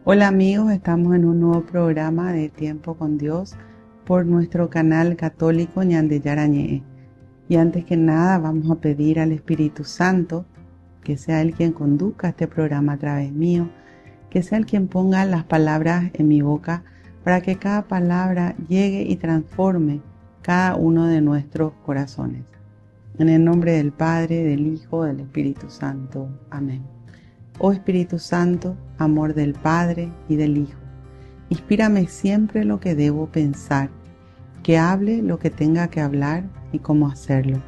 Hola amigos, estamos en un nuevo programa de Tiempo con Dios por nuestro canal católico Ñande Yarañe. Y antes que nada vamos a pedir al Espíritu Santo que sea Él quien conduzca este programa a través mío, que sea Él quien ponga las palabras en mi boca para que cada palabra llegue y transforme cada uno de nuestros corazones. En el nombre del Padre, del Hijo, del Espíritu Santo. Amén. Oh Espíritu Santo, amor del Padre y del Hijo, inspírame siempre lo que debo pensar, que hable lo que tenga que hablar y cómo hacerlo,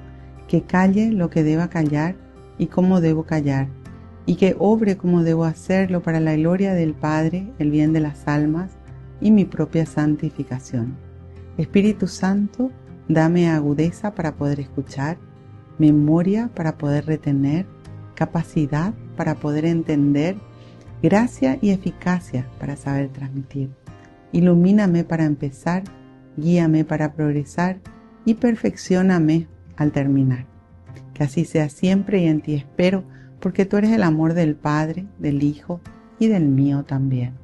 que calle lo que deba callar y cómo debo callar, y que obre como debo hacerlo para la gloria del Padre, el bien de las almas y mi propia santificación. Espíritu Santo, dame agudeza para poder escuchar, memoria para poder retener, capacidad para poder entender, gracia y eficacia para saber transmitir. Ilumíname para empezar, guíame para progresar y perfeccióname al terminar. Que así sea siempre y en ti espero, porque tú eres el amor del Padre, del Hijo y del mío también.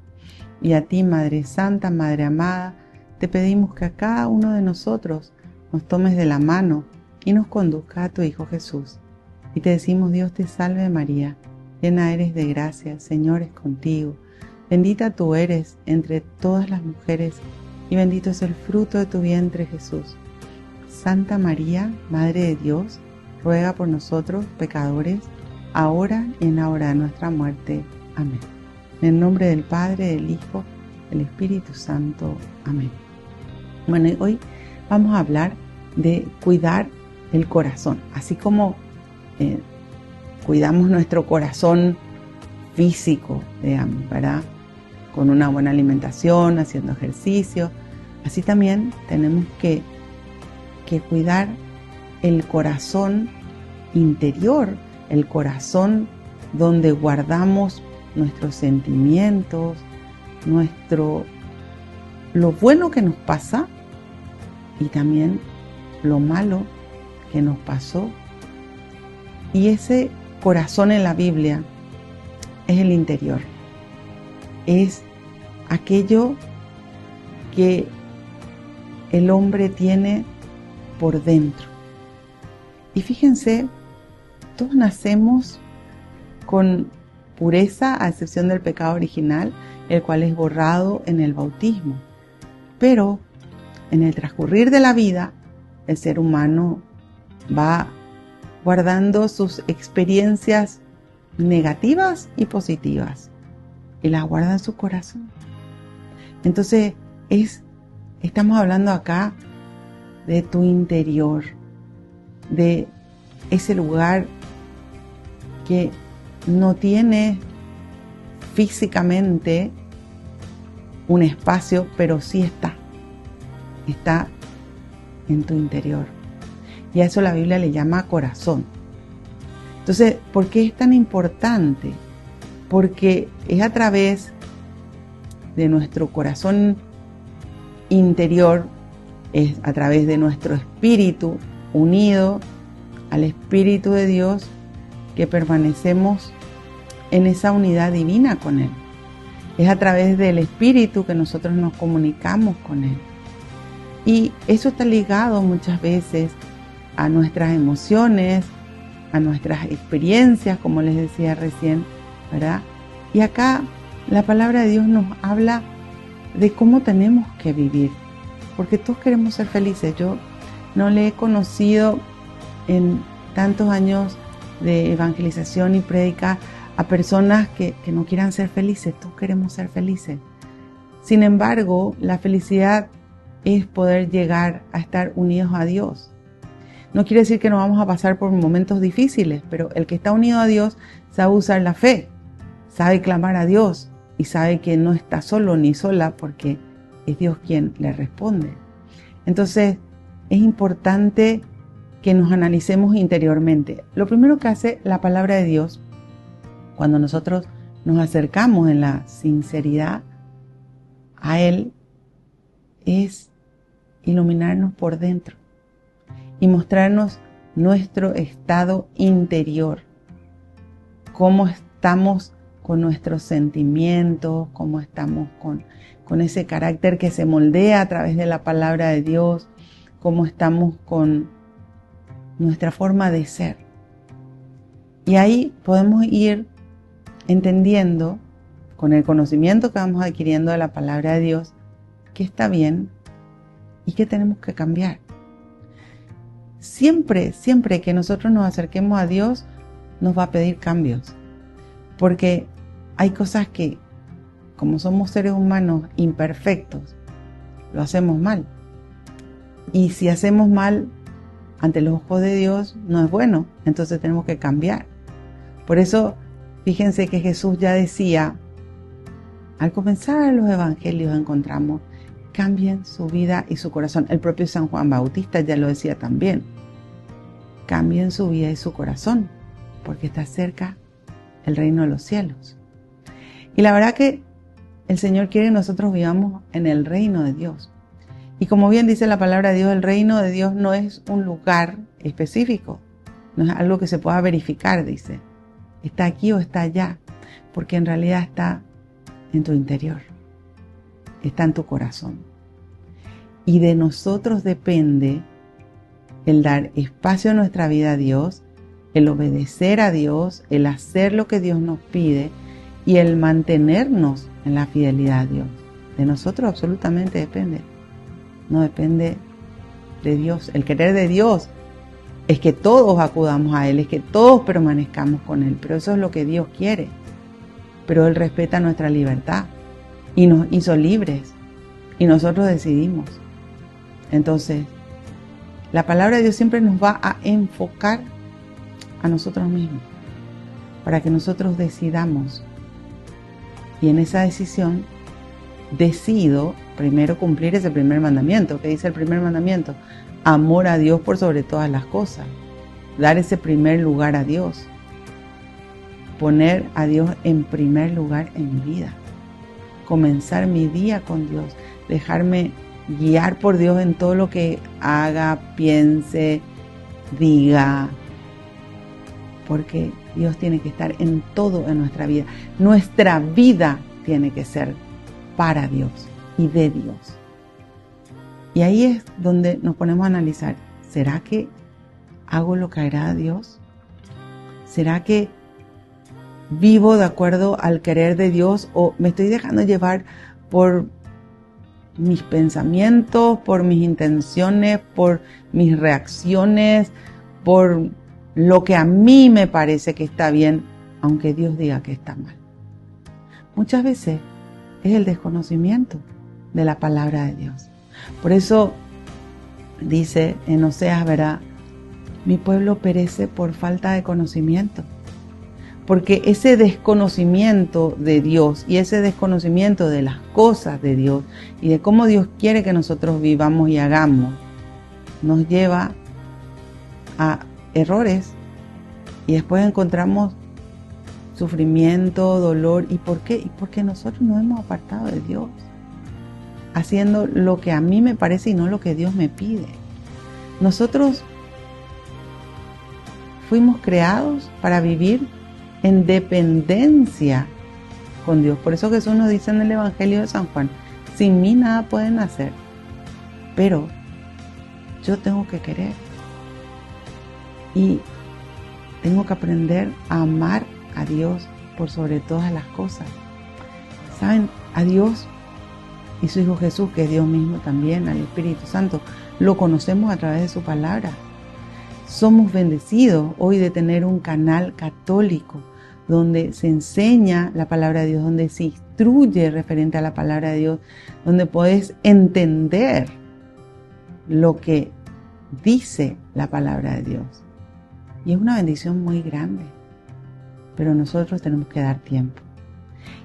Y a ti, Madre Santa, Madre amada, te pedimos que a cada uno de nosotros nos tomes de la mano y nos conduzca a tu Hijo Jesús. Y te decimos: Dios te salve María, llena eres de gracia, Señor es contigo. Bendita tú eres entre todas las mujeres, y bendito es el fruto de tu vientre Jesús. Santa María, Madre de Dios, ruega por nosotros pecadores, ahora y en la hora de nuestra muerte. Amén. En el nombre del Padre, del Hijo, del Espíritu Santo. Amén. Bueno, y hoy vamos a hablar de cuidar el corazón, así como cuidamos nuestro corazón físico, digamos, ¿verdad? Con una buena alimentación, haciendo ejercicio. Así también tenemos que cuidar el corazón interior, el corazón donde guardamos nuestros sentimientos, lo bueno que nos pasa y también lo malo que nos pasó. Y ese corazón en la Biblia es el interior. Es aquello que el hombre tiene por dentro. Y fíjense, todos nacemos con pureza, a excepción del pecado original, el cual es borrado en el bautismo. Pero en el transcurrir de la vida, el ser humano va guardando sus experiencias negativas y positivas y las guarda en su corazón. Entonces estamos hablando acá de tu interior, de ese lugar que no tiene físicamente un espacio, pero sí está en tu interior. Y a eso la Biblia le llama corazón. Entonces, ¿por qué es tan importante? Porque es a través de nuestro corazón interior, es a través de nuestro espíritu unido al Espíritu de Dios, que permanecemos en esa unidad divina con Él. Es a través del Espíritu que nosotros nos comunicamos con Él. Y eso está ligado muchas veces a nuestras emociones, a nuestras experiencias, como les decía recién, ¿verdad? Y acá la palabra de Dios nos habla de cómo tenemos que vivir, porque todos queremos ser felices. Yo no le he conocido en tantos años de evangelización y prédica a personas que no quieran ser felices. Todos queremos ser felices. Sin embargo, la felicidad es poder llegar a estar unidos a Dios. No quiere decir que no vamos a pasar por momentos difíciles, pero el que está unido a Dios sabe usar la fe, sabe clamar a Dios y sabe que no está solo ni sola porque es Dios quien le responde. Entonces, es importante que nos analicemos interiormente. Lo primero que hace la palabra de Dios, cuando nosotros nos acercamos en la sinceridad a Él, es iluminarnos por dentro y mostrarnos nuestro estado interior, cómo estamos con nuestros sentimientos, cómo estamos con ese carácter que se moldea a través de la palabra de Dios, cómo estamos con nuestra forma de ser. Y ahí podemos ir entendiendo, con el conocimiento que vamos adquiriendo de la palabra de Dios, qué está bien y qué tenemos que cambiar. Siempre que nosotros nos acerquemos a Dios, nos va a pedir cambios. Porque hay cosas que, como somos seres humanos imperfectos, lo hacemos mal. Y si hacemos mal ante los ojos de Dios, no es bueno. Entonces tenemos que cambiar. Por eso, fíjense que Jesús ya decía, al comenzar los evangelios encontramos, cambien su vida y su corazón. El propio San Juan Bautista ya lo decía también. Cambien su vida y su corazón, porque está cerca el reino de los cielos. Y la verdad que el Señor quiere que nosotros vivamos en el reino de Dios. Y como bien dice la palabra de Dios, el reino de Dios no es un lugar específico, no es algo que se pueda verificar, dice. Está aquí o está allá, porque en realidad está en tu interior, está en tu corazón. Y de nosotros depende el dar espacio a nuestra vida a Dios, el obedecer a Dios, el hacer lo que Dios nos pide y el mantenernos en la fidelidad a Dios. De nosotros absolutamente depende. No depende de Dios. El querer de Dios es que todos acudamos a Él, es que todos permanezcamos con Él, pero eso es lo que Dios quiere. Pero Él respeta nuestra libertad y nos hizo libres y nosotros decidimos. Entonces, la palabra de Dios siempre nos va a enfocar a nosotros mismos para que nosotros decidamos. Y en esa decisión decido primero cumplir ese primer mandamiento. ¿Qué dice el primer mandamiento? Amor a Dios por sobre todas las cosas. Dar ese primer lugar a Dios. Poner a Dios en primer lugar en mi vida. Comenzar mi día con Dios. Dejarme guiar por Dios en todo lo que haga, piense, diga. Porque Dios tiene que estar en todo en nuestra vida. Nuestra vida tiene que ser para Dios y de Dios. Y ahí es donde nos ponemos a analizar, ¿será que hago lo que agrada a Dios? ¿Será que vivo de acuerdo al querer de Dios o me estoy dejando llevar por mis pensamientos, por mis intenciones, por mis reacciones, por lo que a mí me parece que está bien, aunque Dios diga que está mal? Muchas veces es el desconocimiento de la palabra de Dios. Por eso dice en Oseas, ¿verdad? Mi pueblo perece por falta de conocimiento. Porque ese desconocimiento de Dios y ese desconocimiento de las cosas de Dios y de cómo Dios quiere que nosotros vivamos y hagamos, nos lleva a errores y después encontramos sufrimiento, dolor. ¿Y por qué? Y porque nosotros nos hemos apartado de Dios, haciendo lo que a mí me parece y no lo que Dios me pide. Nosotros fuimos creados para vivir en dependencia con Dios. Por eso Jesús nos dice en el Evangelio de San Juan, sin mí nada pueden hacer, pero yo tengo que querer y tengo que aprender a amar a Dios por sobre todas las cosas. ¿Saben? A Dios y su Hijo Jesús, que es Dios mismo también, al Espíritu Santo, lo conocemos a través de su palabra. Somos bendecidos hoy de tener un canal católico donde se enseña la palabra de Dios, donde se instruye referente a la palabra de Dios, donde puedes entender lo que dice la palabra de Dios. Y es una bendición muy grande, pero nosotros tenemos que dar tiempo.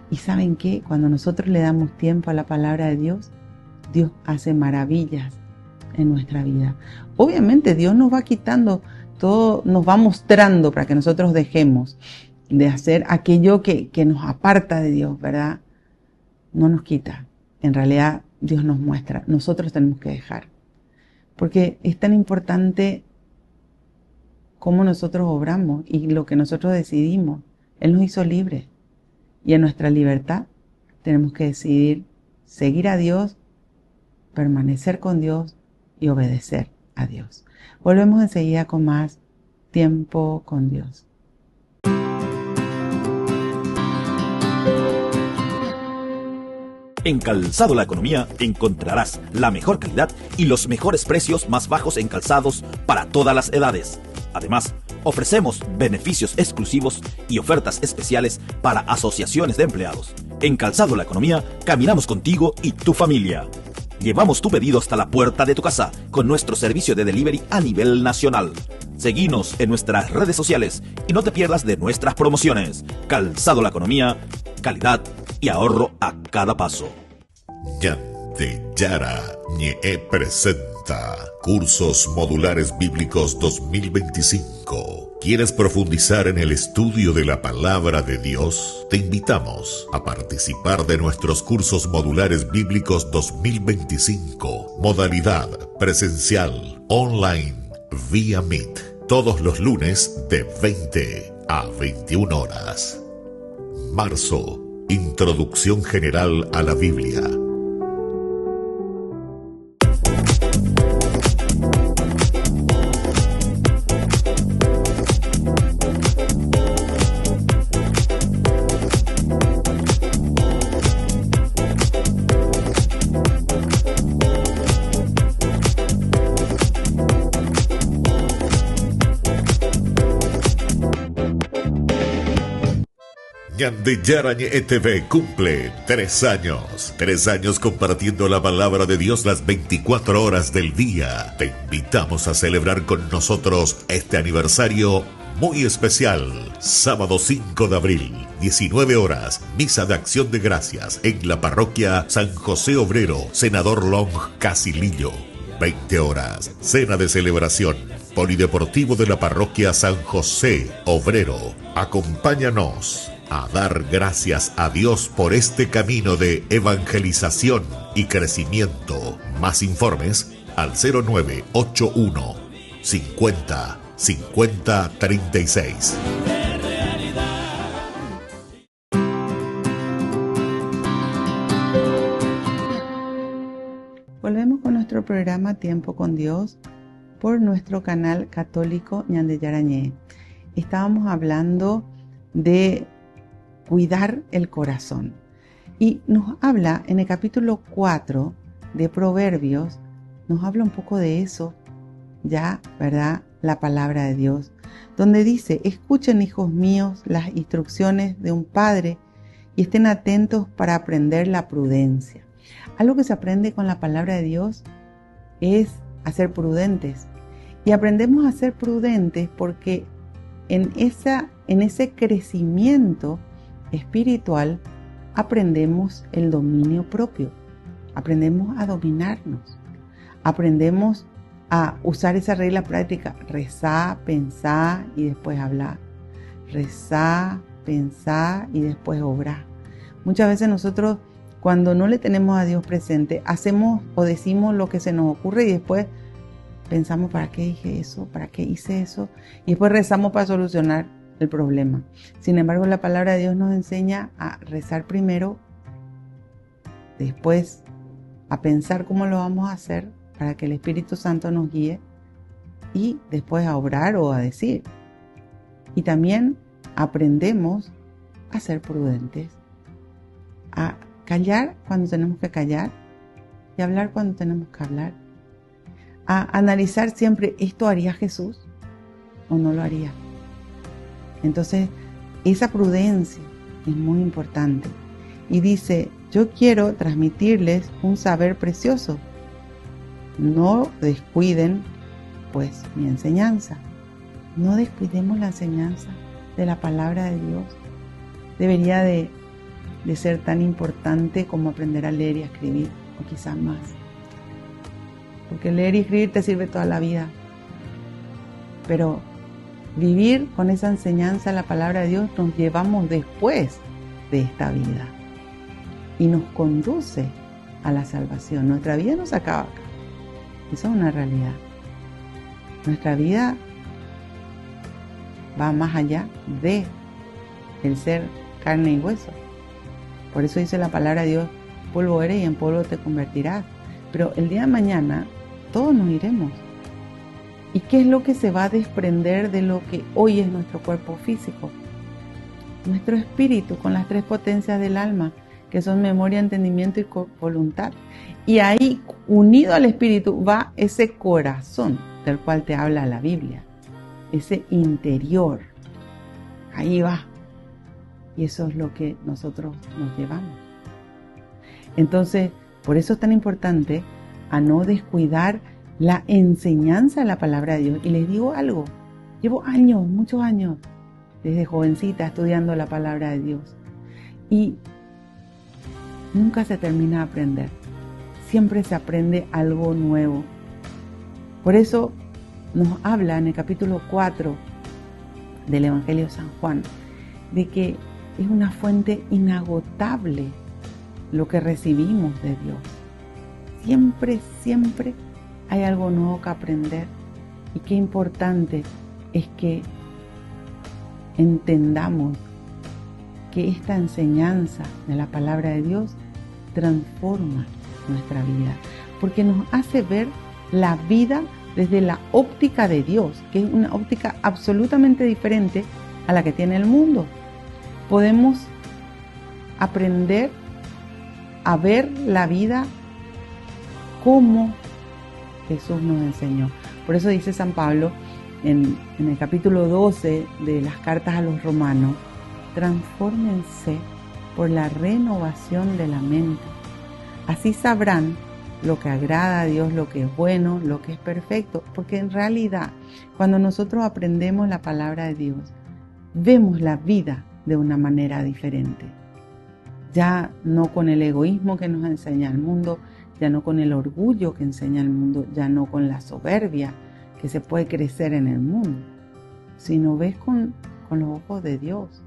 ¿Y saben qué? Cuando nosotros le damos tiempo a la palabra de Dios, Dios hace maravillas en nuestra vida. Obviamente Dios nos va quitando todo, nos va mostrando para que nosotros dejemos de hacer aquello que nos aparta de Dios, ¿verdad? No nos quita. En realidad Dios nos muestra. Nosotros tenemos que dejar. Porque es tan importante cómo nosotros obramos y lo que nosotros decidimos. Él nos hizo libres. Y en nuestra libertad tenemos que decidir seguir a Dios, permanecer con Dios y obedecer a Dios. Volvemos enseguida con más tiempo con Dios. En Calzado La Economía encontrarás la mejor calidad y los mejores precios más bajos en calzados para todas las edades. Además, ofrecemos beneficios exclusivos y ofertas especiales para asociaciones de empleados. En Calzado La Economía caminamos contigo y tu familia. Llevamos tu pedido hasta la puerta de tu casa con nuestro servicio de delivery a nivel nacional. Seguinos en nuestras redes sociales y no te pierdas de nuestras promociones. Calzado La Economía, calidad y ahorro a cada paso. Ñandeyara Ñe'e presenta Cursos Modulares Bíblicos 2025. ¿Quieres profundizar en el estudio de la Palabra de Dios? Te invitamos a participar de nuestros Cursos Modulares Bíblicos 2025. Modalidad presencial, online, vía Meet. Todos los lunes de 20 a 21 horas. Marzo. Introducción General a la Biblia. Ñandeyara Ñe'e TV cumple 3 años. 3 años compartiendo la palabra de Dios las 24 horas del día. Te invitamos a celebrar con nosotros este aniversario muy especial. Sábado 5 de abril, 19 horas, misa de acción de gracias en la parroquia San José Obrero, Senador Long, Casilillo. 20 horas, cena de celebración, polideportivo de la parroquia San José Obrero. Acompáñanos a dar gracias a Dios por este camino de evangelización y crecimiento. Más informes al 0981 50 50 36. Volvemos con nuestro programa Tiempo con Dios por nuestro canal católico Ñandeyara Ñe'e. Estábamos hablando de cuidar el corazón. Y nos habla en el capítulo 4 de Proverbios, nos habla un poco de eso, ya, ¿verdad? La palabra de Dios, donde dice: escuchen, hijos míos, las instrucciones de un padre y estén atentos para aprender la prudencia. Algo que se aprende con la palabra de Dios es a ser prudentes. Y aprendemos a ser prudentes porque en ese crecimiento espiritual aprendemos el dominio propio, aprendemos a dominarnos, aprendemos a usar esa regla práctica: rezar, pensar y después hablar, rezar, pensar y después obrar. Muchas veces nosotros, cuando no le tenemos a Dios presente, hacemos o decimos lo que se nos ocurre y después pensamos: ¿para qué dije eso? ¿Para qué hice eso? Y después rezamos para solucionar el problema. Sin embargo, la palabra de Dios nos enseña a rezar primero, después a pensar cómo lo vamos a hacer para que el Espíritu Santo nos guíe y después a obrar o a decir. Y también aprendemos a ser prudentes, a callar cuando tenemos que callar y hablar cuando tenemos que hablar, a analizar siempre: ¿esto haría Jesús o no lo haría? Entonces, esa prudencia es muy importante. Y dice: yo quiero transmitirles un saber precioso. No descuiden, pues, mi enseñanza. No descuidemos la enseñanza de la palabra de Dios. Debería de ser tan importante como aprender a leer y a escribir, o quizás más. Porque leer y escribir te sirve toda la vida. Pero vivir con esa enseñanza, la palabra de Dios, nos llevamos después de esta vida y nos conduce a la salvación. Nuestra vida no se acaba acá. Eso es una realidad. Nuestra vida va más allá de el ser carne y hueso. Por eso dice la palabra de Dios, polvo eres y en polvo te convertirás. Pero el día de mañana todos nos iremos. ¿Y qué es lo que se va a desprender de lo que hoy es nuestro cuerpo físico? Nuestro espíritu con las 3 potencias del alma, que son memoria, entendimiento y voluntad. Y ahí, unido al espíritu, va ese corazón del cual te habla la Biblia. Ese interior. Ahí va. Y eso es lo que nosotros nos llevamos. Entonces, por eso es tan importante a no descuidar la enseñanza de la palabra de Dios. Y les digo algo, llevo años, muchos años, desde jovencita estudiando la palabra de Dios. Y nunca se termina de aprender. Siempre se aprende algo nuevo. Por eso nos habla en el capítulo 4 del Evangelio de San Juan, de que es una fuente inagotable lo que recibimos de Dios. Siempre, siempre hay algo nuevo que aprender. Y qué importante es que entendamos que esta enseñanza de la palabra de Dios transforma nuestra vida, porque nos hace ver la vida desde la óptica de Dios, que es una óptica absolutamente diferente a la que tiene el mundo. Podemos aprender a ver la vida como Jesús nos enseñó. Por eso dice San Pablo en el capítulo 12 de las cartas a los romanos, transfórmense por la renovación de la mente. Así sabrán lo que agrada a Dios, lo que es bueno, lo que es perfecto. Porque en realidad, cuando nosotros aprendemos la palabra de Dios, vemos la vida de una manera diferente. Ya no con el egoísmo que nos enseña el mundo, ya no con el orgullo que enseña el mundo, ya no con la soberbia que se puede crecer en el mundo, sino ves con los ojos de Dios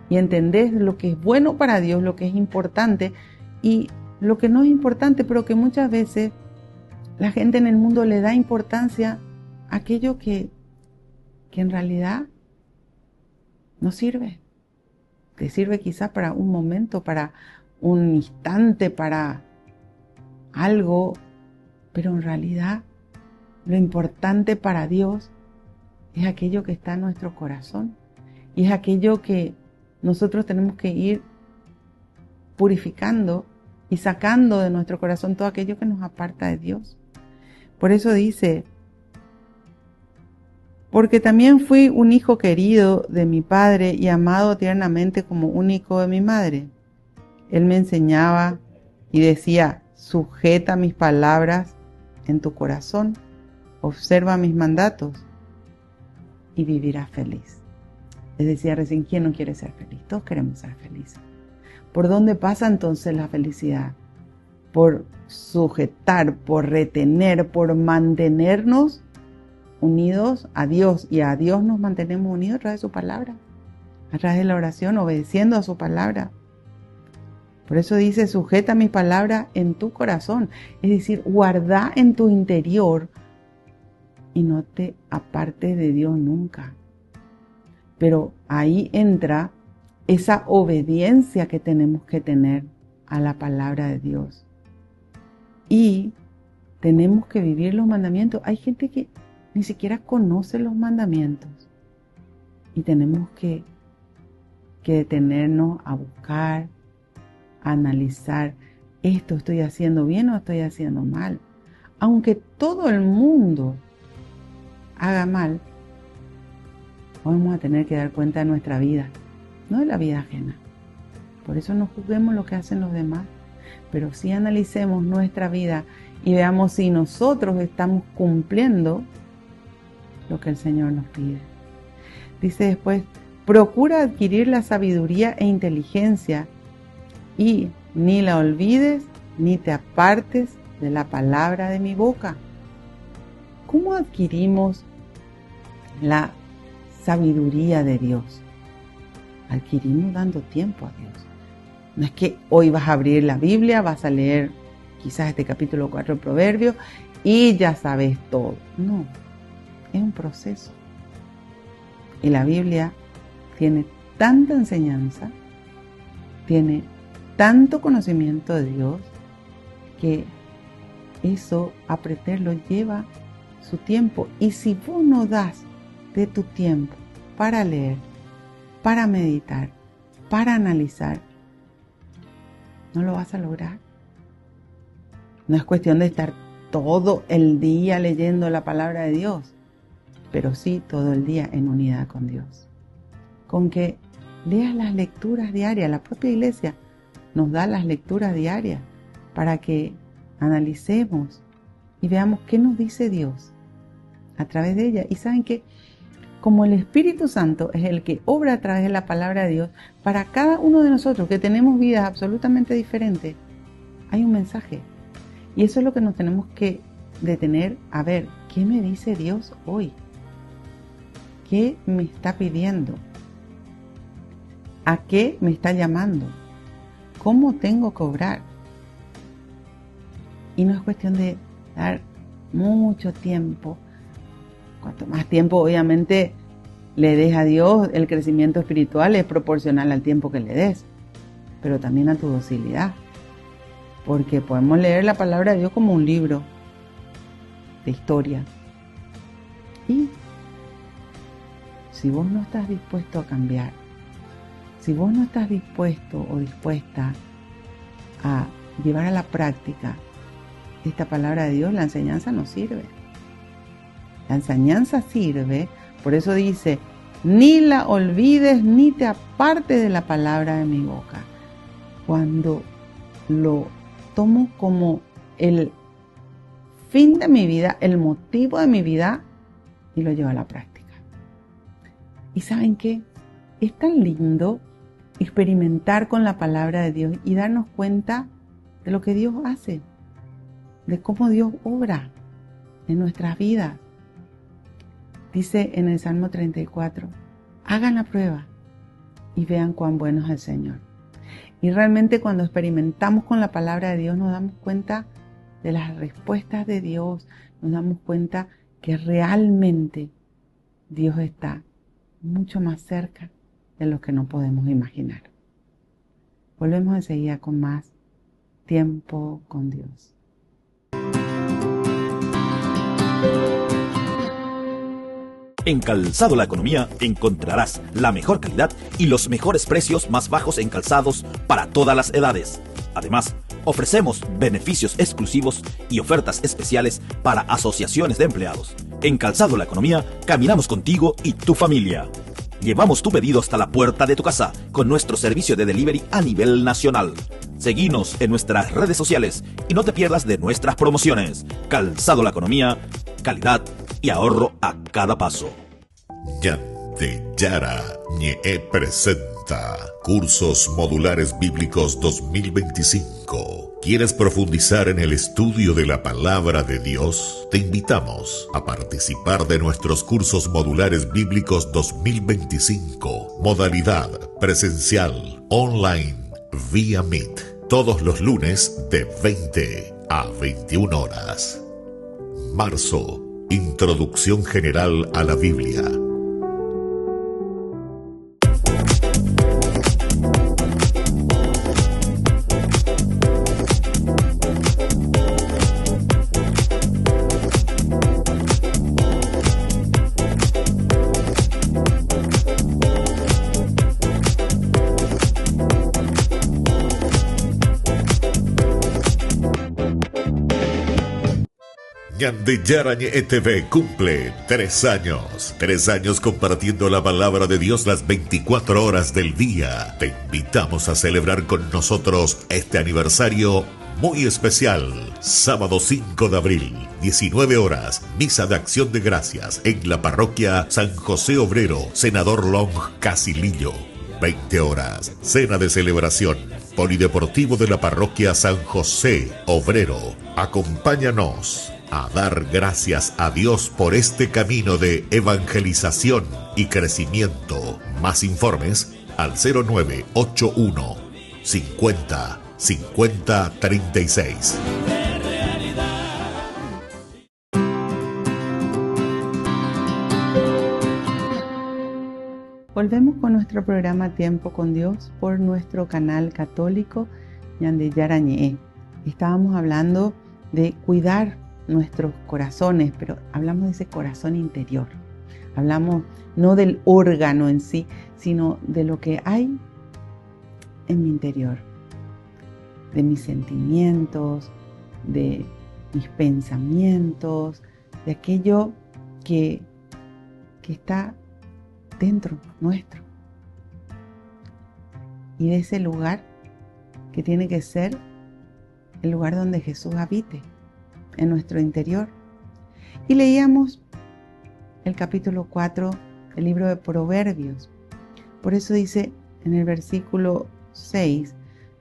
y entendés lo que es bueno para Dios, lo que es importante y lo que no es importante, pero que muchas veces la gente en el mundo le da importancia a aquello que en realidad no sirve. Te sirve quizás para un momento, para un instante, para algo, pero en realidad lo importante para Dios es aquello que está en nuestro corazón y es aquello que nosotros tenemos que ir purificando y sacando de nuestro corazón todo aquello que nos aparta de Dios. Por eso dice, porque también fui un hijo querido de mi padre y amado tiernamente como un hijo de mi madre. Él me enseñaba y decía, sujeta mis palabras en tu corazón, observa mis mandatos y vivirás feliz. Les decía recién, ¿quién no quiere ser feliz? Todos queremos ser felices. ¿Por dónde pasa entonces la felicidad? Por sujetar, por retener, por mantenernos unidos a Dios. Y a Dios nos mantenemos unidos a través de su palabra, a través de la oración, obedeciendo a su palabra. Por eso dice, sujeta mis palabras en tu corazón. Es decir, guarda en tu interior y no te apartes de Dios nunca. Pero ahí entra esa obediencia que tenemos que tener a la palabra de Dios. Y tenemos que vivir los mandamientos. Hay gente que ni siquiera conoce los mandamientos. Y tenemos que detenernos a buscar, a analizar, ¿esto estoy haciendo bien o estoy haciendo mal? Aunque todo el mundo haga mal, vamos a tener que dar cuenta de nuestra vida, no de la vida ajena. Por eso no juzguemos lo que hacen los demás, pero sí analicemos nuestra vida y veamos si nosotros estamos cumpliendo lo que el Señor nos pide. Dice después, procura adquirir la sabiduría e inteligencia y ni la olvides ni te apartes de la palabra de mi boca. ¿Cómo adquirimos la sabiduría de Dios? Adquirimos dando tiempo a Dios. No es que hoy vas a abrir la Biblia, vas a leer quizás este capítulo 4 de Proverbios y ya sabes todo. No, es un proceso. Y la Biblia tiene tanta enseñanza, tiene tanto conocimiento de Dios que eso, aprenderlo, lleva su tiempo. Y si vos no das de tu tiempo para leer, para meditar, para analizar, no lo vas a lograr. No es cuestión de estar todo el día leyendo la palabra de Dios, pero sí todo el día en unidad con Dios. Con que leas las lecturas diarias, la propia iglesia nos da las lecturas diarias para que analicemos y veamos qué nos dice Dios a través de ella. Y saben que como el Espíritu Santo es el que obra a través de la palabra de Dios, para cada uno de nosotros que tenemos vidas absolutamente diferentes, hay un mensaje. Y eso es lo que nos tenemos que detener a ver, ¿qué me dice Dios hoy? ¿Qué me está pidiendo? ¿A qué me está llamando? ¿Cómo tengo que obrar? Y no es cuestión de dar mucho tiempo. Cuanto más tiempo, obviamente, le des a Dios, el crecimiento espiritual es proporcional al tiempo que le des, pero también a tu docilidad. Porque podemos leer la palabra de Dios como un libro de historia. Y si vos no estás dispuesto a cambiar, si vos no estás dispuesto o dispuesta a llevar a la práctica esta palabra de Dios, la enseñanza no sirve. La enseñanza sirve, por eso dice, ni la olvides ni te apartes de la palabra de mi boca. Cuando lo tomo como el fin de mi vida, el motivo de mi vida, y lo llevo a la práctica. ¿Y saben qué? Es tan lindo experimentar con la palabra de Dios y darnos cuenta de lo que Dios hace, de cómo Dios obra en nuestras vidas. Dice en el Salmo 34, hagan la prueba y vean cuán bueno es el Señor. Y realmente cuando experimentamos con la palabra de Dios nos damos cuenta de las respuestas de Dios, nos damos cuenta que realmente Dios está mucho más cerca de lo que no podemos imaginar. Volvemos enseguida con más tiempo con Dios. En Calzado La Economía encontrarás la mejor calidad y los mejores precios más bajos en calzados para todas las edades. Además, ofrecemos beneficios exclusivos y ofertas especiales para asociaciones de empleados. En Calzado La Economía caminamos contigo y tu familia. Llevamos tu pedido hasta la puerta de tu casa con nuestro servicio de delivery a nivel nacional. Seguinos en nuestras redes sociales y no te pierdas de nuestras promociones. Calzado La Economía, calidad y ahorro a cada paso. Ñandeyara Ñe'e presenta Cursos Modulares Bíblicos 2025. ¿Quieres profundizar en el estudio de la palabra de Dios? Te invitamos a participar de nuestros Cursos Modulares Bíblicos 2025. Modalidad presencial, online, vía Meet. Todos los lunes de 20 a 21 horas. Marzo. Introducción general a la Biblia. Ñandeyara Ñe'e TV cumple 3 años. 3 años compartiendo la palabra de Dios las 24 horas del día. Te invitamos a celebrar con nosotros este aniversario muy especial. Sábado 5 de abril, 19 horas, misa de acción de gracias en la parroquia San José Obrero, Senador Long, Casilillo. 20 horas, cena de celebración, polideportivo de la parroquia San José Obrero. Acompáñanos a dar gracias a Dios por este camino de evangelización y crecimiento. Más informes al 0981 50 50 36. Volvemos con nuestro programa Tiempo con Dios por nuestro canal católico Ñande Yarañé. Estábamos hablando de cuidar nuestros corazones, pero hablamos de ese corazón interior. Hablamos no del órgano en sí, sino de lo que hay en mi interior, de mis sentimientos, de mis pensamientos, de aquello que está dentro nuestro. Y de ese lugar que tiene que ser el lugar donde Jesús habite, en nuestro interior. Y leíamos el capítulo 4 del libro de Proverbios. Por eso dice en el versículo 6,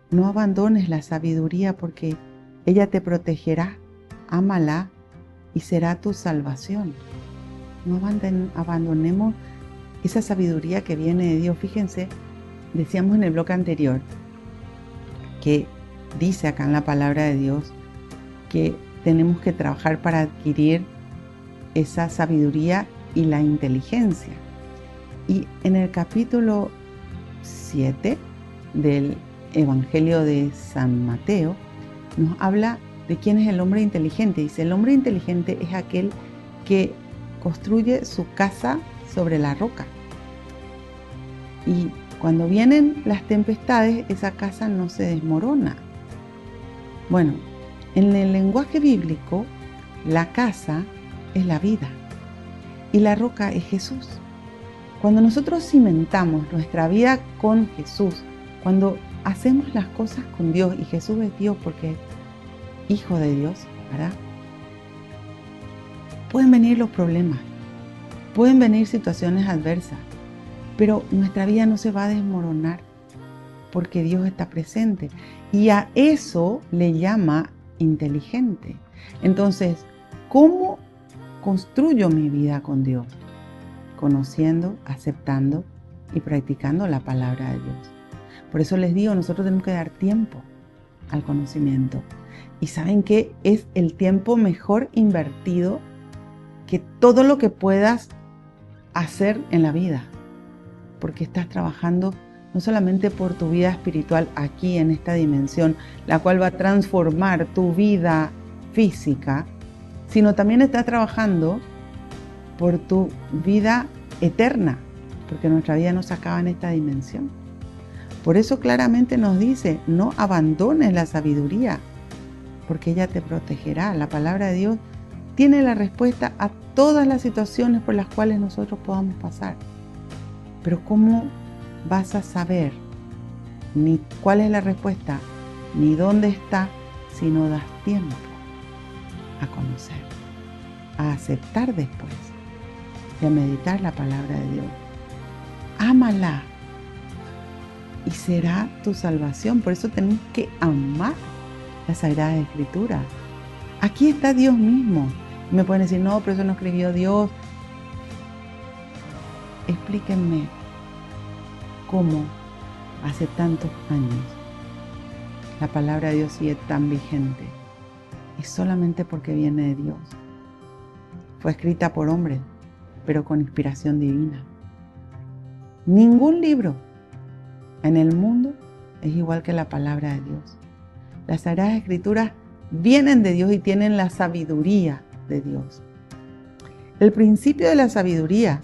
no abandones la sabiduría porque ella te protegerá, ámala y será tu salvación. No abandonemos esa sabiduría que viene de Dios. Fíjense, decíamos en el bloque anterior que dice acá en la palabra de Dios que tenemos que trabajar para adquirir esa sabiduría y la inteligencia. Y en el capítulo 7 del Evangelio de San Mateo nos habla de quién es el hombre inteligente. Dice, el hombre inteligente es aquel que construye su casa sobre la roca. Y cuando vienen las tempestades, esa casa no se desmorona. Bueno, en el lenguaje bíblico, la casa es la vida y la roca es Jesús. Cuando nosotros cimentamos nuestra vida con Jesús, cuando hacemos las cosas con Dios, y Jesús es Dios porque es Hijo de Dios, ¿verdad? Pueden venir los problemas, pueden venir situaciones adversas, pero nuestra vida no se va a desmoronar porque Dios está presente. Y a eso le llama inteligente. Entonces, ¿cómo construyo mi vida con Dios? Conociendo, aceptando y practicando la palabra de Dios. Por eso les digo, nosotros tenemos que dar tiempo al conocimiento. ¿Y saben qué? Es el tiempo mejor invertido que todo lo que puedas hacer en la vida. Porque estás trabajando no solamente por tu vida espiritual aquí en esta dimensión, la cual va a transformar tu vida física, sino también estás trabajando por tu vida eterna, porque nuestra vida no se acaba en esta dimensión. Por eso claramente nos dice, no abandones la sabiduría, porque ella te protegerá. La palabra de Dios tiene la respuesta a todas las situaciones por las cuales nosotros podamos pasar. Pero ¿cómo vas a saber ni cuál es la respuesta, ni dónde está, si no das tiempo a conocer, a aceptar después y a meditar la palabra de Dios? Ámala y será tu salvación. Por eso tenemos que amar la Sagrada Escritura. Aquí está Dios mismo. Me pueden decir, no, pero eso no escribió Dios. Explíquenme cómo hace tantos años la palabra de Dios sigue tan vigente. Es solamente porque viene de Dios. Fue escrita por hombres, pero con inspiración divina. Ningún libro en el mundo es igual que la palabra de Dios. Las Sagradas Escrituras vienen de Dios y tienen la sabiduría de Dios. El principio de la sabiduría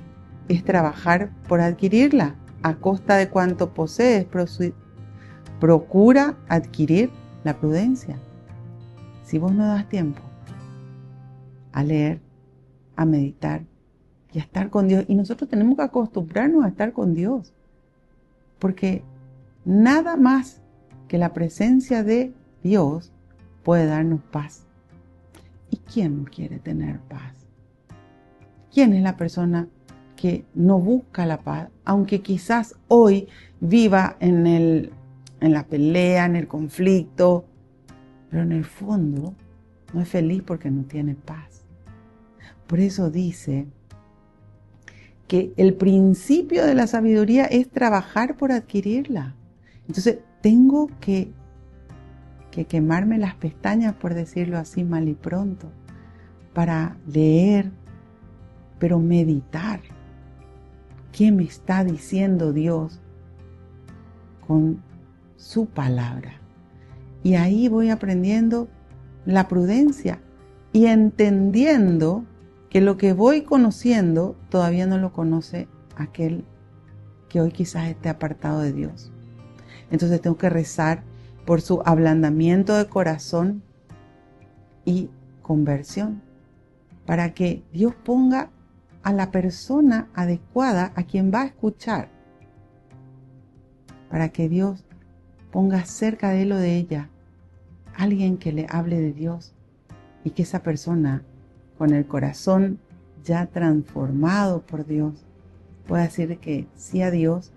es trabajar por adquirirla a costa de cuanto posees. Procura adquirir la prudencia. Si vos no das tiempo a leer, a meditar y a estar con Dios, y nosotros tenemos que acostumbrarnos a estar con Dios, porque nada más que la presencia de Dios puede darnos paz. ¿Y quién quiere tener paz? ¿Quién es la persona que no busca la paz, aunque quizás hoy viva en la pelea, en el conflicto, pero en el fondo no es feliz porque no tiene paz? Por eso dice que el principio de la sabiduría es trabajar por adquirirla. Entonces tengo que quemarme las pestañas, por decirlo así mal y pronto, para leer, pero meditar. qué me está diciendo Dios con su palabra. Y ahí voy aprendiendo la prudencia y entendiendo que lo que voy conociendo todavía no lo conoce aquel que hoy quizás esté apartado de Dios. Entonces tengo que rezar por su ablandamiento de corazón y conversión, para que Dios ponga a la persona adecuada a quien va a escuchar, para que Dios ponga cerca de él o de ella alguien que le hable de Dios, y que esa persona, con el corazón ya transformado por Dios, pueda decir que sí a Dios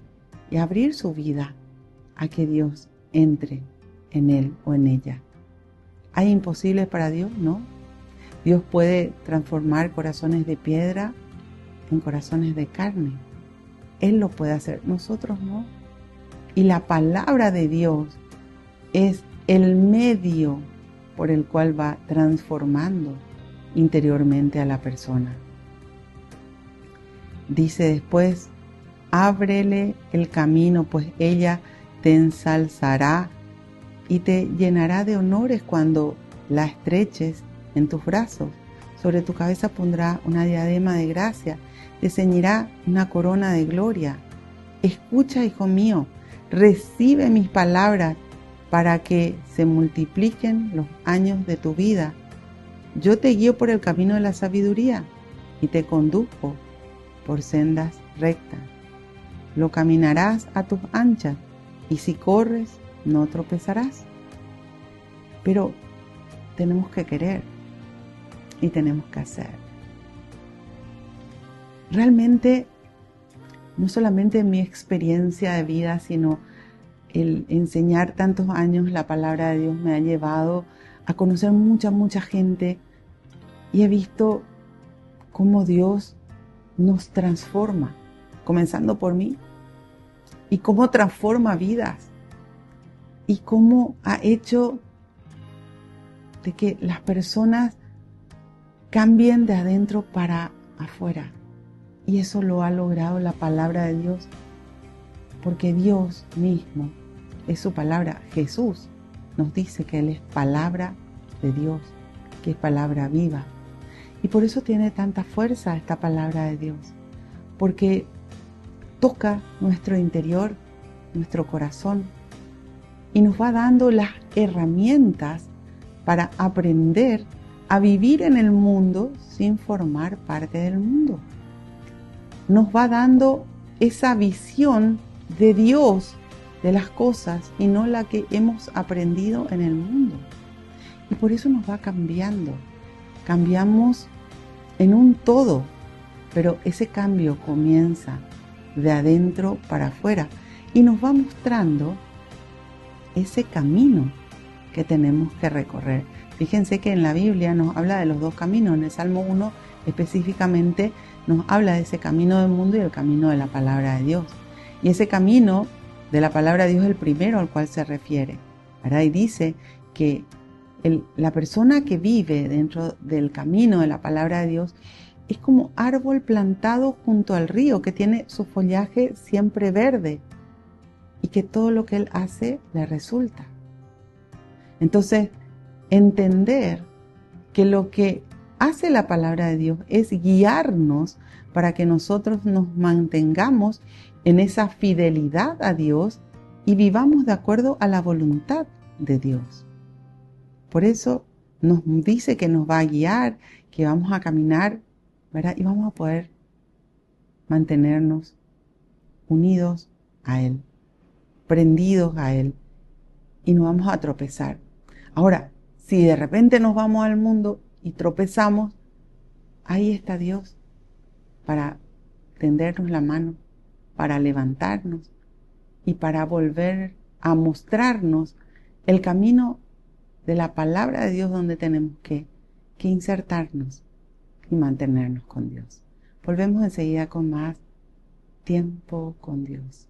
y abrir su vida a que Dios entre en él o en ella. ¿Hay imposibles para Dios? No. Dios puede transformar corazones de piedra en corazones de carne. Él lo puede hacer, nosotros no. Y la palabra de Dios es el medio por el cual va transformando interiormente a la persona. Dice después, ábrele el camino, pues ella te ensalzará y te llenará de honores cuando la estreches en tus brazos. Sobre tu cabeza pondrá una diadema de gracia, te ceñirá una corona de gloria. Escucha, hijo mío, recibe mis palabras para que se multipliquen los años de tu vida. Yo te guío por el camino de la sabiduría y te conduzco por sendas rectas. Lo caminarás a tus anchas y si corres no tropezarás. Pero tenemos que querer y tenemos que hacer. Realmente, no solamente en mi experiencia de vida, sino el enseñar tantos años la palabra de Dios me ha llevado a conocer mucha gente, y he visto cómo Dios nos transforma, comenzando por mí, y cómo transforma vidas, y cómo ha hecho de que las personas cambien de adentro para afuera. Y eso lo ha logrado la palabra de Dios, porque Dios mismo es su palabra. Jesús nos dice que Él es palabra de Dios, que es palabra viva. Y por eso tiene tanta fuerza esta palabra de Dios, porque toca nuestro interior, nuestro corazón, y nos va dando las herramientas para aprender a vivir en el mundo sin formar parte del mundo. Nos va dando esa visión de Dios de las cosas y no la que hemos aprendido en el mundo. Y por eso nos va cambiando. Cambiamos en un todo, pero ese cambio comienza de adentro para afuera y nos va mostrando ese camino que tenemos que recorrer. Fíjense que en la Biblia nos habla de los dos caminos. En el Salmo 1 específicamente nos habla de ese camino del mundo y el camino de la palabra de Dios. Y ese camino de la palabra de Dios es el primero al cual se refiere, ¿verdad? Y dice que la persona que vive dentro del camino de la palabra de Dios es como árbol plantado junto al río que tiene su follaje siempre verde y que todo lo que él hace le resulta. Entonces, entender que lo que hace la palabra de Dios es guiarnos para que nosotros nos mantengamos en esa fidelidad a Dios y vivamos de acuerdo a la voluntad de Dios. Por eso nos dice que nos va a guiar, que vamos a caminar, ¿verdad? Y vamos a poder mantenernos unidos a Él, prendidos a Él, y no vamos a tropezar. Ahora, si de repente nos vamos al mundo y tropezamos, ahí está Dios para tendernos la mano, para levantarnos y para volver a mostrarnos el camino de la palabra de Dios donde tenemos que insertarnos y mantenernos con Dios. Volvemos enseguida con más tiempo con Dios.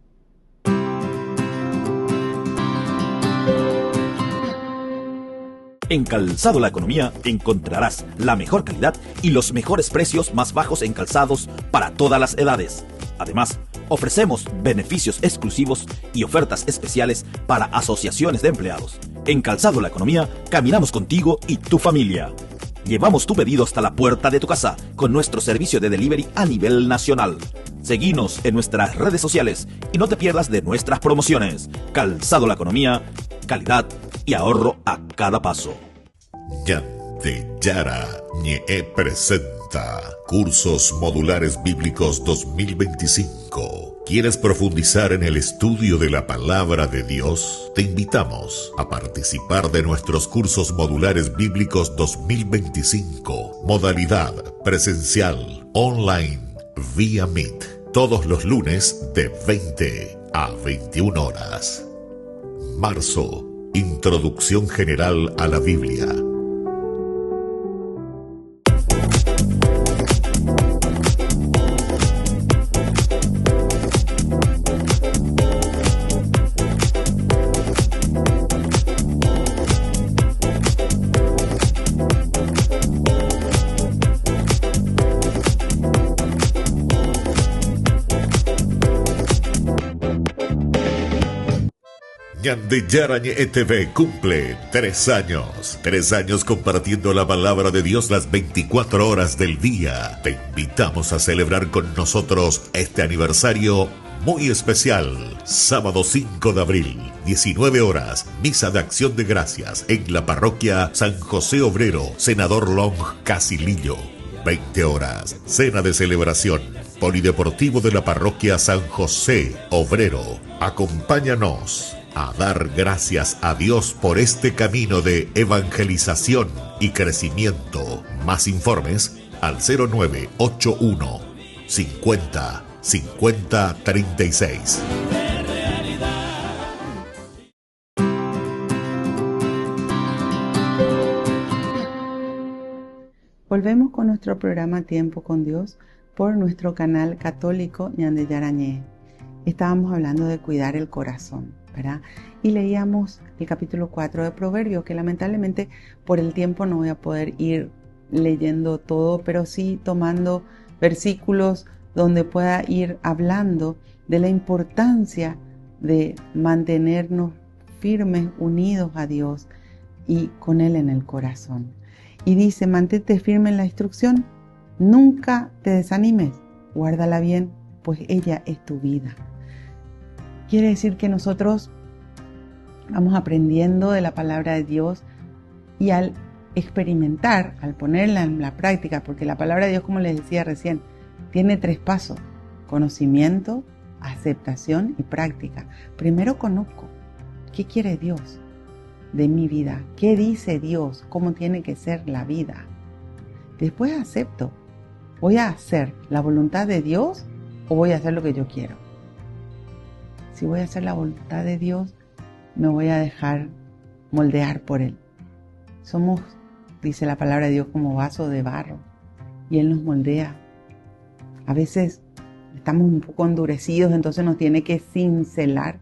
En Calzado La Economía encontrarás la mejor calidad y los mejores precios más bajos en calzados para todas las edades. Además, ofrecemos beneficios exclusivos y ofertas especiales para asociaciones de empleados. En Calzado La Economía, caminamos contigo y tu familia. Llevamos tu pedido hasta la puerta de tu casa con nuestro servicio de delivery a nivel nacional. Seguinos en nuestras redes sociales y no te pierdas de nuestras promociones. Calzado La Economía, calidad y ahorro a cada paso. Ñandeyara Ñe'e presenta Cursos Modulares Bíblicos 2025. ¿Quieres profundizar en el estudio de la Palabra de Dios? Te invitamos a participar de nuestros Cursos Modulares Bíblicos 2025. Modalidad presencial, online, vía Meet. Todos los lunes de 20 a 21 horas. Marzo. Introducción General a la Biblia. Ñandeyara Ñe'e TV cumple 3 años. 3 años compartiendo la palabra de Dios las 24 horas del día. Te invitamos a celebrar con nosotros este aniversario muy especial. Sábado 5 de abril, 19 horas, misa de acción de gracias en la parroquia San José Obrero, Senador Long, Casilillo. 20 horas, cena de celebración, polideportivo de la parroquia San José Obrero. Acompáñanos a dar gracias a Dios por este camino de evangelización y crecimiento. Más informes al 0981 50 50 36. Volvemos con nuestro programa Tiempo con Dios por nuestro canal católico Ñandeyara Ñe'e. Estábamos hablando de cuidar el corazón, ¿verdad? Y leíamos el capítulo 4 de Proverbios, que lamentablemente por el tiempo no voy a poder ir leyendo todo, pero sí tomando versículos donde pueda ir hablando de la importancia de mantenernos firmes, unidos a Dios y con Él en el corazón. Y dice, mantente firme en la instrucción, nunca te desanimes, guárdala bien, pues ella es tu vida. Quiere decir que nosotros vamos aprendiendo de la palabra de Dios y al experimentar, al ponerla en la práctica, porque la palabra de Dios, como les decía recién, tiene 3 pasos: conocimiento, aceptación y práctica. Primero conozco qué quiere Dios de mi vida, qué dice Dios, cómo tiene que ser la vida. Después acepto, ¿voy a hacer la voluntad de Dios o voy a hacer lo que yo quiero? Si voy a hacer la voluntad de Dios, me voy a dejar moldear por Él. Somos, dice la palabra de Dios, como vaso de barro y Él nos moldea. A veces estamos un poco endurecidos, entonces nos tiene que cincelar,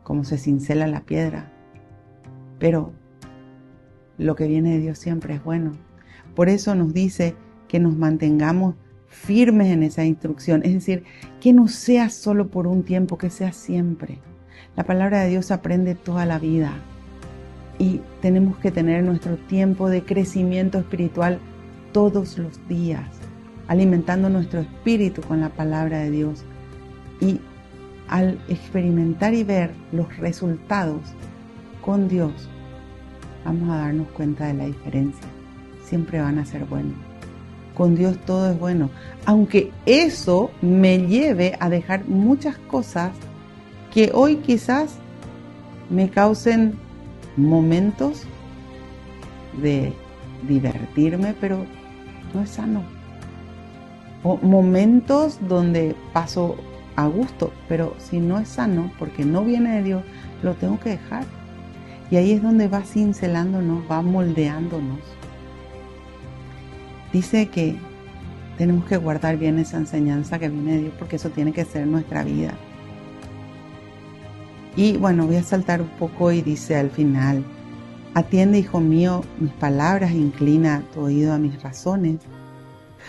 como se cincela la piedra. Pero lo que viene de Dios siempre es bueno. Por eso nos dice que nos mantengamos firmes en esa instrucción. Es decir, que no sea solo por un tiempo, que sea siempre. La palabra de Dios aprende toda la vida. Y tenemos que tener nuestro tiempo de crecimiento espiritual todos los días, alimentando nuestro espíritu con la palabra de Dios. Y al experimentar y ver los resultados con Dios, vamos a darnos cuenta de la diferencia. Siempre van a ser buenos. Con Dios todo es bueno. Aunque eso me lleve a dejar muchas cosas que hoy quizás me causen momentos de divertirme, pero no es sano. O momentos donde paso a gusto, pero si no es sano, porque no viene de Dios, lo tengo que dejar. Y ahí es donde va cincelándonos, va moldeándonos. Dice que tenemos que guardar bien esa enseñanza que viene de Dios, porque eso tiene que ser nuestra vida. Y bueno, voy a saltar un poco y dice al final, atiende, hijo mío, mis palabras, inclina tu oído a mis razones,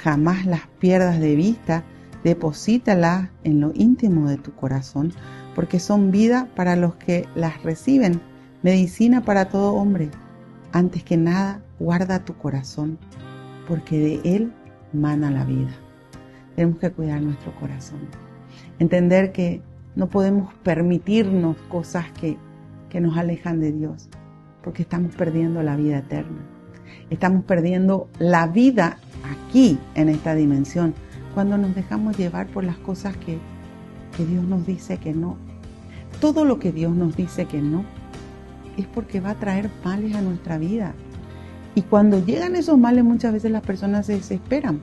jamás las pierdas de vista, Deposítalas en lo íntimo de tu corazón, porque son vida para los que las reciben, medicina para todo hombre. Antes que nada, guarda tu corazón, porque de él mana la vida. Tenemos que cuidar nuestro corazón. Entender que no podemos permitirnos cosas que nos alejan de Dios, porque estamos perdiendo la vida eterna. Estamos perdiendo la vida aquí, en esta dimensión, cuando nos dejamos llevar por las cosas que Dios nos dice que no. Todo lo que Dios nos dice que no es porque va a traer males a nuestra vida. Y cuando llegan esos males, muchas veces las personas se desesperan.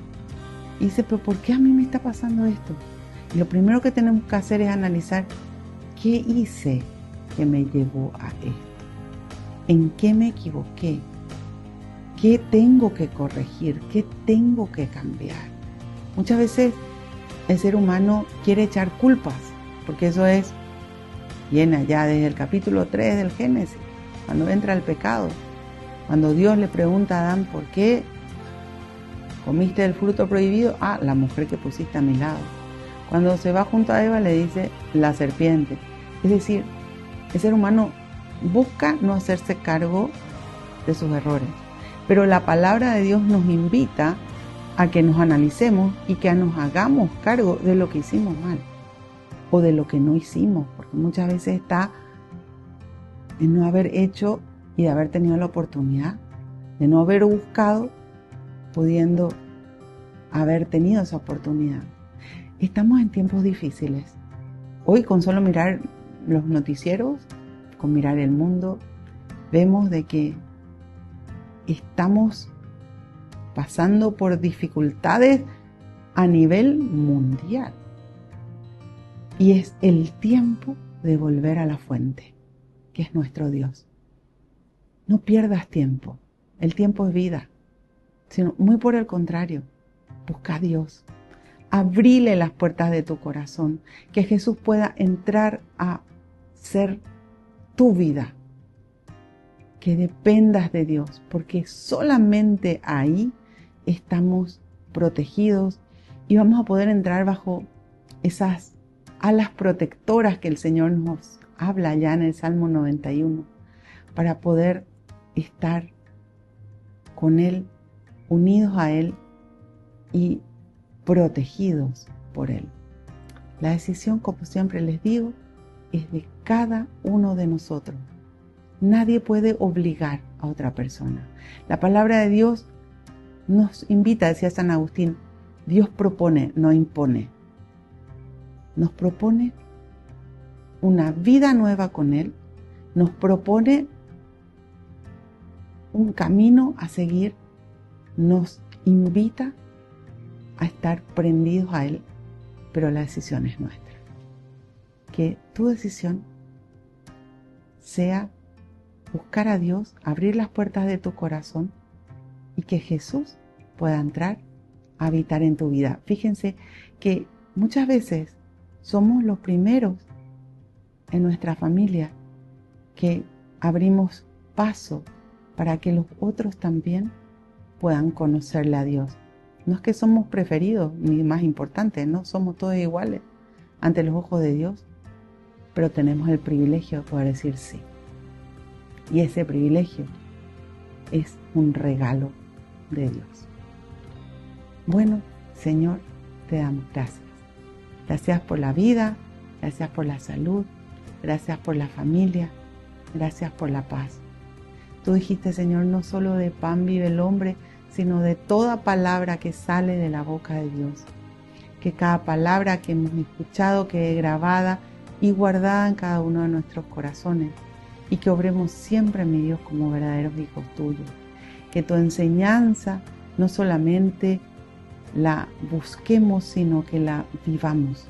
Y dicen, pero ¿por qué a mí me está pasando esto? Y lo primero que tenemos que hacer es analizar, ¿qué hice que me llevó a esto? ¿En qué me equivoqué? ¿Qué tengo que corregir? ¿Qué tengo que cambiar? Muchas veces el ser humano quiere echar culpas, porque eso viene allá desde el capítulo 3 del Génesis, cuando entra el pecado. Cuando Dios le pregunta a Adán, ¿por qué comiste del fruto prohibido? Ah, la mujer que pusiste a mi lado. Cuando se va junto a Eva le dice, la serpiente. Es decir, el ser humano busca no hacerse cargo de sus errores. Pero la palabra de Dios nos invita a que nos analicemos y que nos hagamos cargo de lo que hicimos mal o de lo que no hicimos, porque muchas veces está en no haber hecho y de haber tenido la oportunidad, de no haber buscado, pudiendo haber tenido esa oportunidad. Estamos en tiempos difíciles. Hoy, con solo mirar los noticieros, con mirar el mundo, vemos de que estamos pasando por dificultades a nivel mundial. Y es el tiempo de volver a la fuente, que es nuestro Dios. No pierdas tiempo. El tiempo es vida. Sino muy por el contrario, busca a Dios. Abrile las puertas de tu corazón, que Jesús pueda entrar a ser tu vida. Que dependas de Dios, porque solamente ahí estamos protegidos y vamos a poder entrar bajo esas alas protectoras que el Señor nos habla ya en el Salmo 91, para poder estar con Él, unidos a Él y protegidos por Él. La decisión, como siempre les digo, es de cada uno de nosotros. Nadie puede obligar a otra persona. La palabra de Dios nos invita, decía San Agustín, Dios propone, no impone. Nos propone una vida nueva con Él, nos propone un camino a seguir, nos invita a estar prendidos a Él, pero la decisión es nuestra. Que tu decisión sea buscar a Dios, abrir las puertas de tu corazón y que Jesús pueda entrar a habitar en tu vida. Fíjense que muchas veces somos los primeros en nuestra familia que abrimos paso para que los otros también puedan conocerle a Dios. No es que somos preferidos ni más importantes, no somos todos iguales ante los ojos de Dios, pero tenemos el privilegio de poder decir sí. Y ese privilegio es un regalo de Dios. Bueno, Señor, te damos gracias. Gracias por la vida, gracias por la salud, gracias por la familia, gracias por la paz. Tú dijiste, Señor, no solo de pan vive el hombre, sino de toda palabra que sale de la boca de Dios. Que cada palabra que hemos escuchado quede grabada y guardada en cada uno de nuestros corazones. Y que obremos siempre, mi Dios, como verdaderos hijos tuyos. Que tu enseñanza no solamente la busquemos, sino que la vivamos,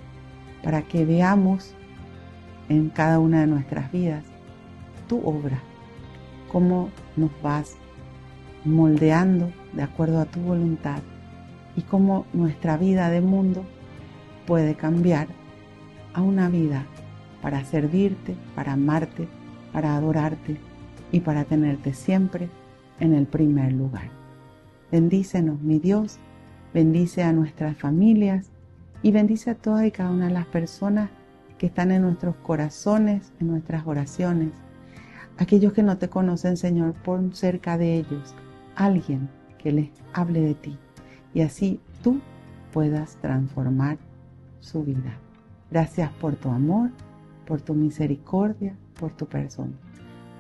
para que veamos en cada una de nuestras vidas tu obra, cómo nos vas moldeando de acuerdo a tu voluntad y cómo nuestra vida de mundo puede cambiar a una vida para servirte, para amarte, para adorarte y para tenerte siempre en el primer lugar. Bendícenos, mi Dios, bendice a nuestras familias y bendice a todas y cada una de las personas que están en nuestros corazones, en nuestras oraciones. Aquellos que no te conocen, Señor, pon cerca de ellos alguien que les hable de ti y así tú puedas transformar su vida. Gracias por tu amor, por tu misericordia, por tu perdón.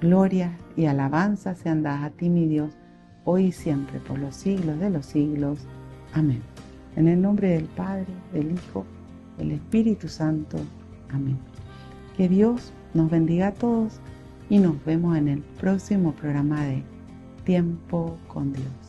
Gloria y alabanza sean dadas a ti, mi Dios, hoy y siempre, por los siglos de los siglos. Amén. En el nombre del Padre, del Hijo, del Espíritu Santo. Amén. Que Dios nos bendiga a todos y nos vemos en el próximo programa de Tiempo con Dios.